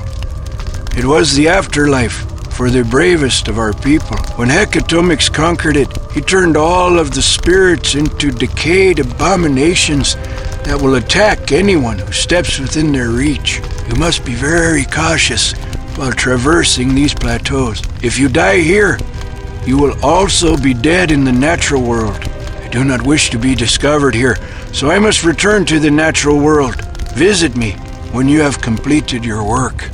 It was the afterlife for the bravest of our people. When Hecatomix conquered it, he turned all of the spirits into decayed abominations that will attack anyone who steps within their reach. You must be very cautious while traversing these plateaus. If you die here, you will also be dead in the natural world. I do not wish to be discovered here, so I must return to the natural world. Visit me when you have completed your work.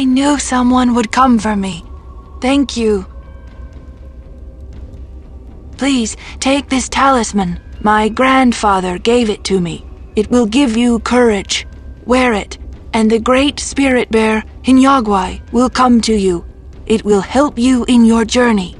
I knew someone would come for me. Thank you. Please, take this talisman. My grandfather gave it to me. It will give you courage. Wear it, and the great spirit bear, Kedway, will come to you. It will help you in your journey.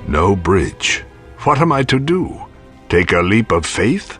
No bridge. What am I to do? Take a leap of faith?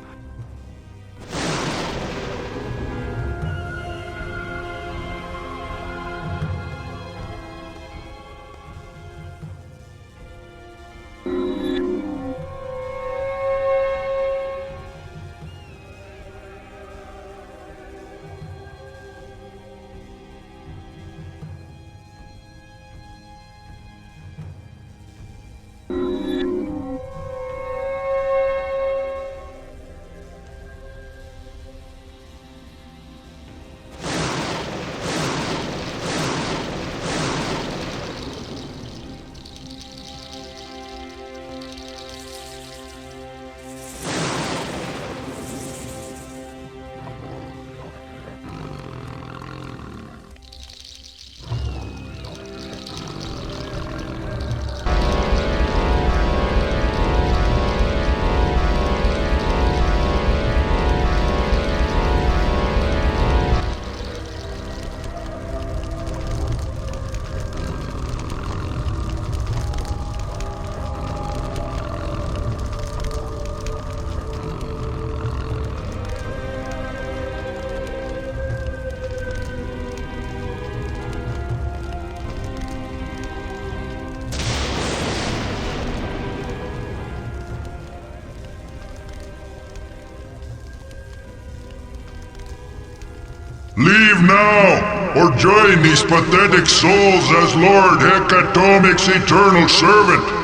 Leave now, or join these pathetic souls as Lord Hecatomic's eternal servant.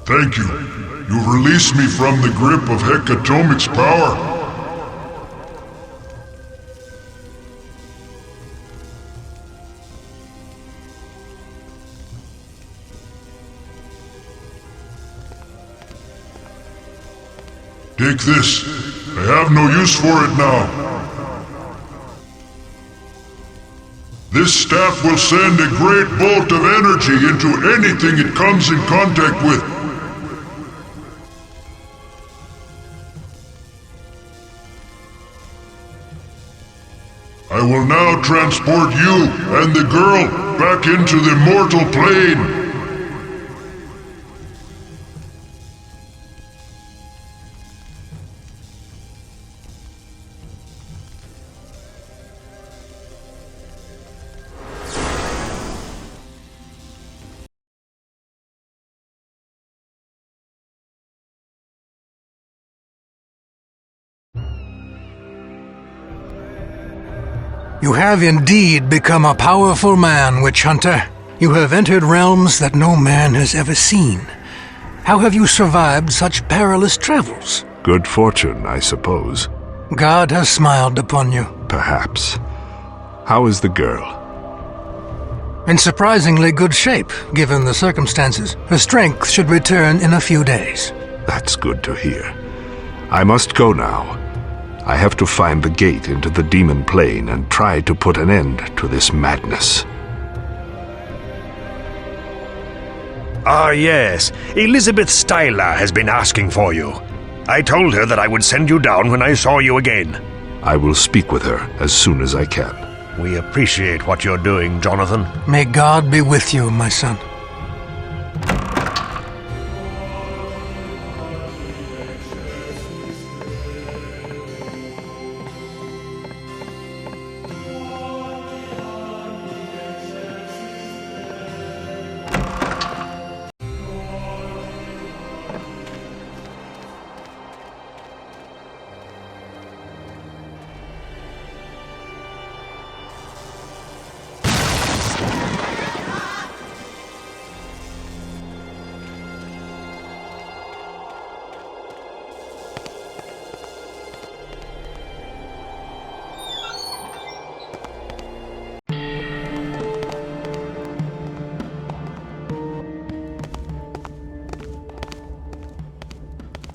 Thank you. You've released me from the grip of Hecatomic's power. Take this. I have no use for it now. This staff will send a great bolt of energy into anything it comes in contact with. I will now transport you and the girl back into the mortal plane. You have indeed become a powerful man, Witch Hunter. You have entered realms that no man has ever seen. How have you survived such perilous travels? Good fortune, I suppose. God has smiled upon you. Perhaps. How is the girl? In surprisingly good shape, given the circumstances. Her strength should return in a few days. That's good to hear. I must go now. I have to find the gate into the demon plane and try to put an end to this madness. Ah, yes. Elizabeth Styler has been asking for you. I told her that I would send you down when I saw you again. I will speak with her as soon as I can. We appreciate what you're doing, Jonathan. May God be with you, my son.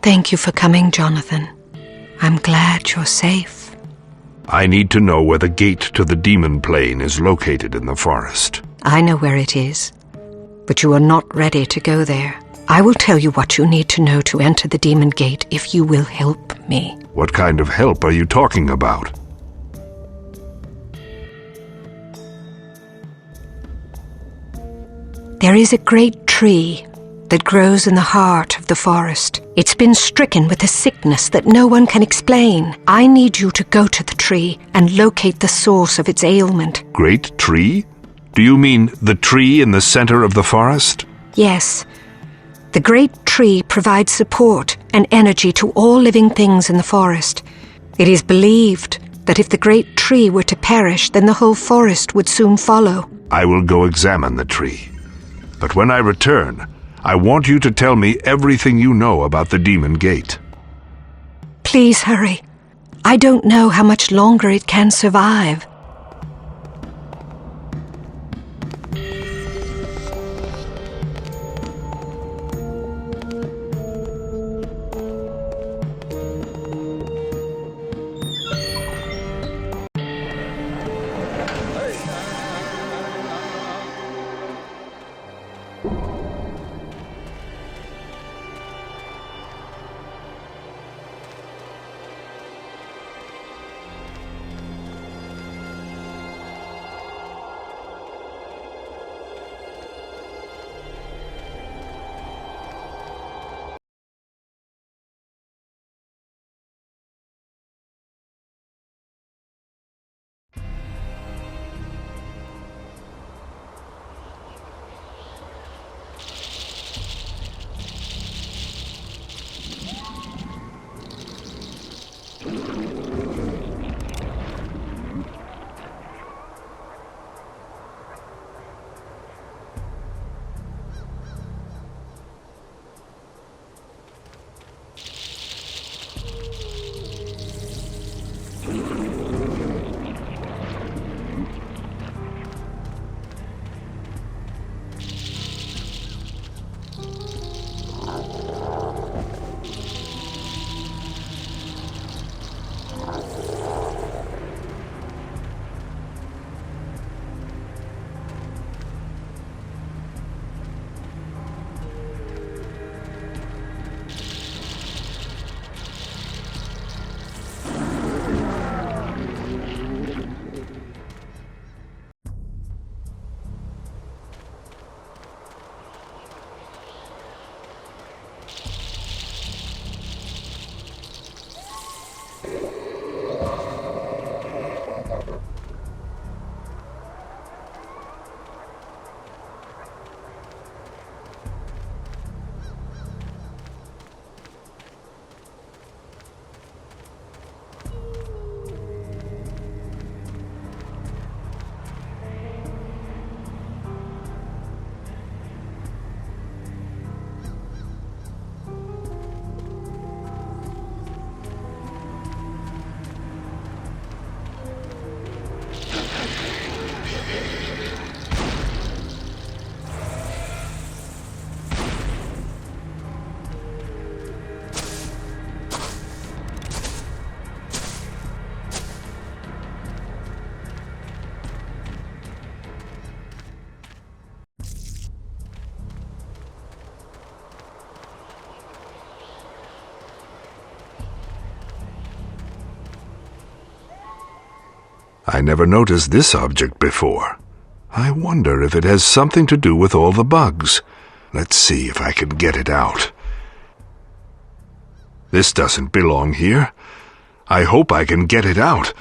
Thank you for coming, Jonathan. I'm glad you're safe. I need to know where the gate to the demon plane is located in the forest. I know where it is, but you are not ready to go there. I will tell you what you need to know to enter the demon gate if you will help me. What kind of help are you talking about? There is a great tree that grows in the heart of the forest. It's been stricken with a sickness that no one can explain. I need you to go to the tree and locate the source of its ailment. Great tree? Do you mean the tree in the center of the forest? Yes. The great tree provides support and energy to all living things in the forest. It is believed that if the great tree were to perish, then the whole forest would soon follow. I will go examine the tree. But when I return, I want you to tell me everything you know about the demon gate. Please hurry. I don't know how much longer it can survive. I never noticed this object before. I wonder if it has something to do with all the bugs. Let's see if I can get it out. This doesn't belong here. I hope I can get it out.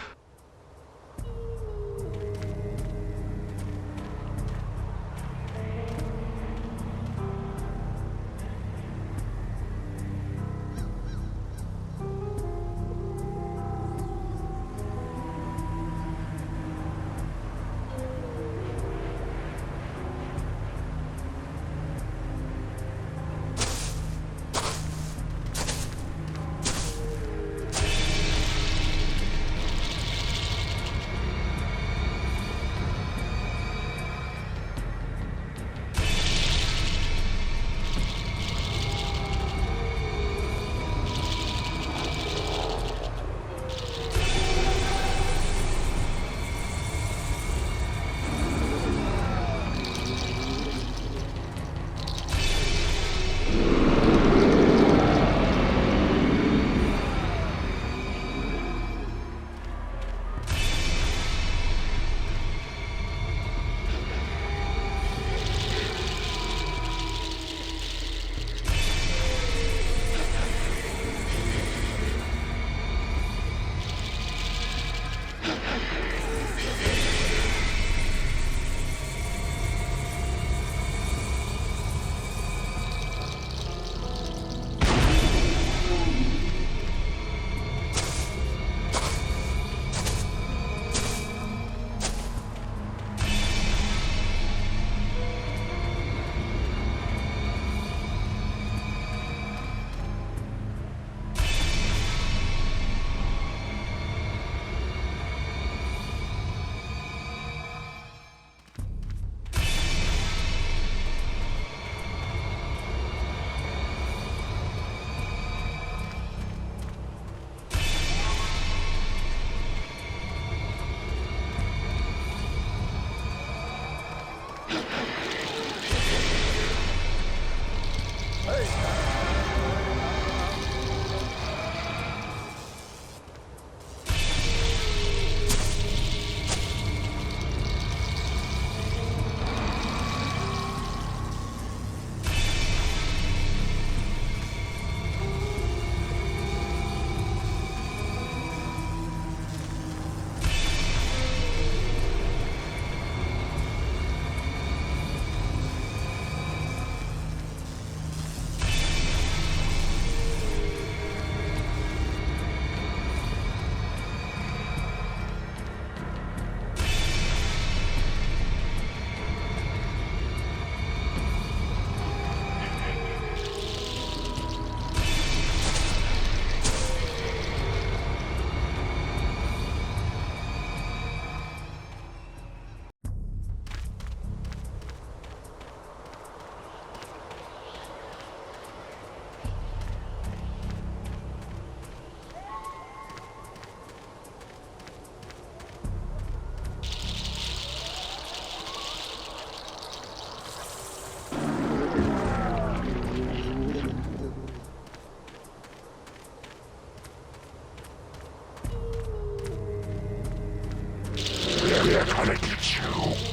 They're gonna get you.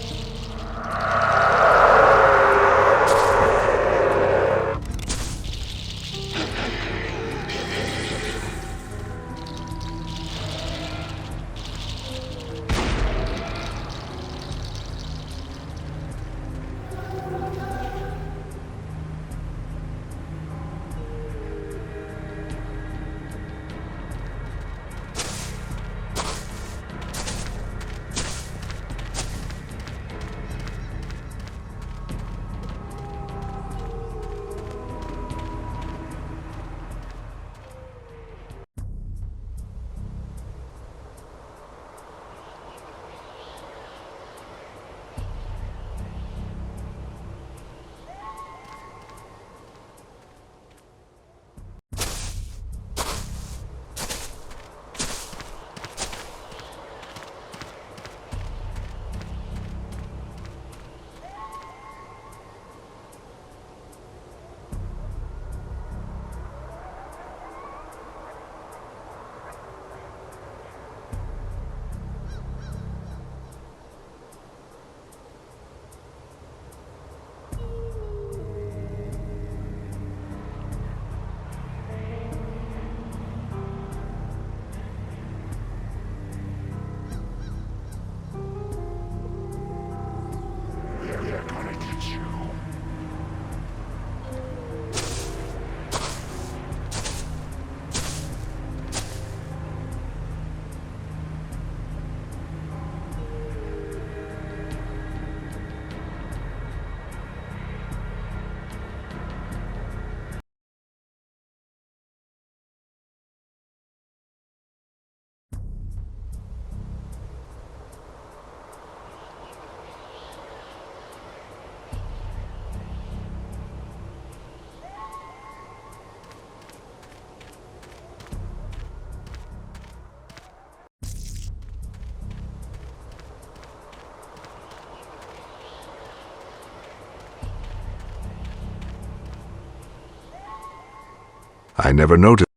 I never noticed